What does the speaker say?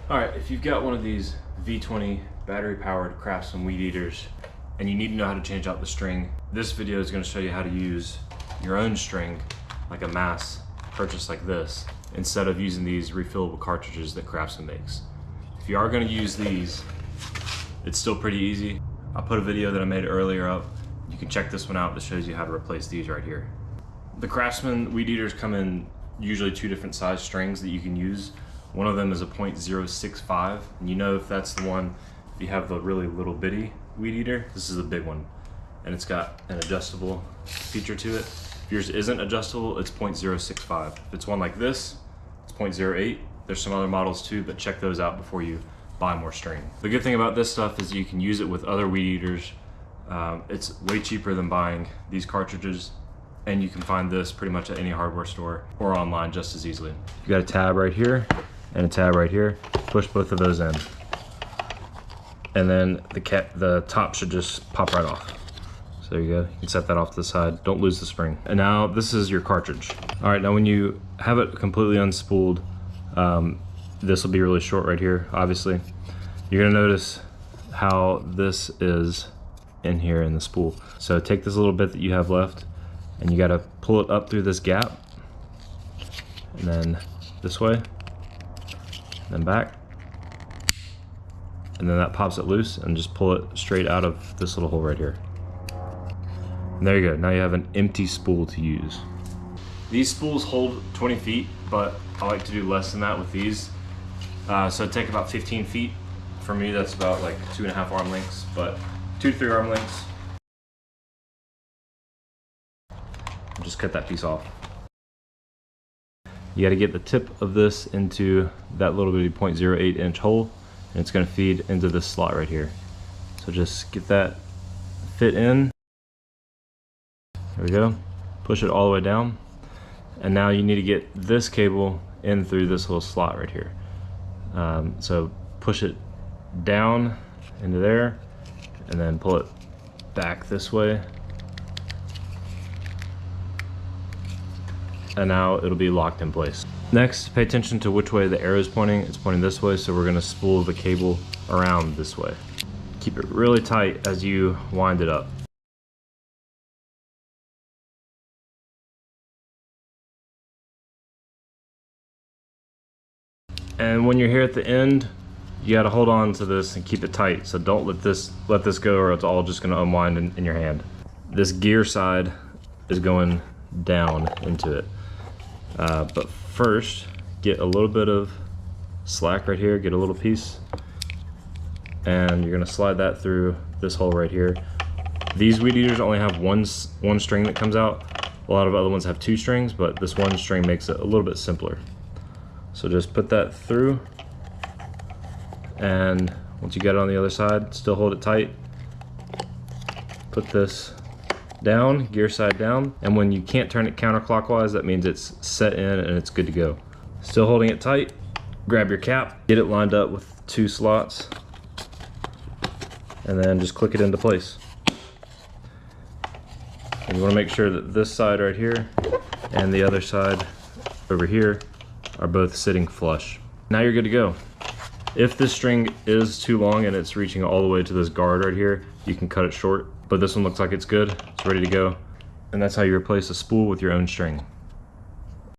Alright, if you've got one of these V20 battery powered Craftsman weed eaters and you need to know how to change out the string, this video is going to show you how to use your own string, like a mass purchase like this, instead of using these refillable cartridges that Craftsman makes. If you are going to use these, it's still pretty easy. I'll put a video that I made earlier up. You can check this one out that shows you how to replace these right here. The Craftsman weed eaters come in usually two different size strings that you can use. One of them is a .065, and you know if that's the one, if you have the really little bitty weed eater, this is a big one. And it's got an adjustable feature to it. If yours isn't adjustable, it's .065. If it's one like this, it's .08. There's some other models too, but check those out before you buy more string. The good thing about this stuff is you can use it with other weed eaters. It's way cheaper than buying these cartridges, and you can find this pretty much at any hardware store or online just as easily. You got a tab right here and a tab right here. Push both of those in, and then the top should just pop right off. So there you go. You can set that off to the side. Don't lose the spring. And now this is your cartridge. All right, now when you have it completely unspooled, this will be really short right here, obviously. You're gonna notice how this is in here in the spool. So take this little bit that you have left, and you gotta pull it up through this gap, and then this way, then back, and then that pops it loose, and just pull it straight out of this little hole right here. And there you go. Now you have an empty spool to use. These spools hold 20 feet, but I like to do less than that with these. So take about 15 feet. For me, that's about like 2.5 arm lengths, but 2 to 3 arm lengths. Just cut that piece off. You got to get the tip of this into that little bitty .08 inch hole, and it's going to feed into this slot right here. So just get that fit in. There we go. Push it all the way down, and now you need to get this cable in through this little slot right here. So push it down into there, and then pull it back this way. And now it'll be locked in place. Next, pay attention to which way the arrow is pointing. It's pointing this way, so we're gonna spool the cable around this way. Keep it really tight as you wind it up. And when you're here at the end, you gotta hold on to this and keep it tight. So don't let this go, or it's all just gonna unwind in your hand. This gear side is going down into it. But first, get a little bit of slack right here, get a little piece, and you're gonna slide that through this hole right here. These weed eaters only have one string that comes out. A lot of other ones have 2 strings, but this one string makes it a little bit simpler. So just put that through, and once you get it on the other side, still hold it tight. Put this down, gear side down, and when you can't turn it counterclockwise, that means it's set in and it's good to go. Still holding it tight, grab your cap, get it lined up with 2 slots, and then just click it into place. And you want to make sure that this side right here and the other side over here are both sitting flush. Now you're good to go. If this string is too long and it's reaching all the way to this guard right here, you can cut it short, but this one looks like it's good, it's ready to go. And that's how you replace a spool with your own string.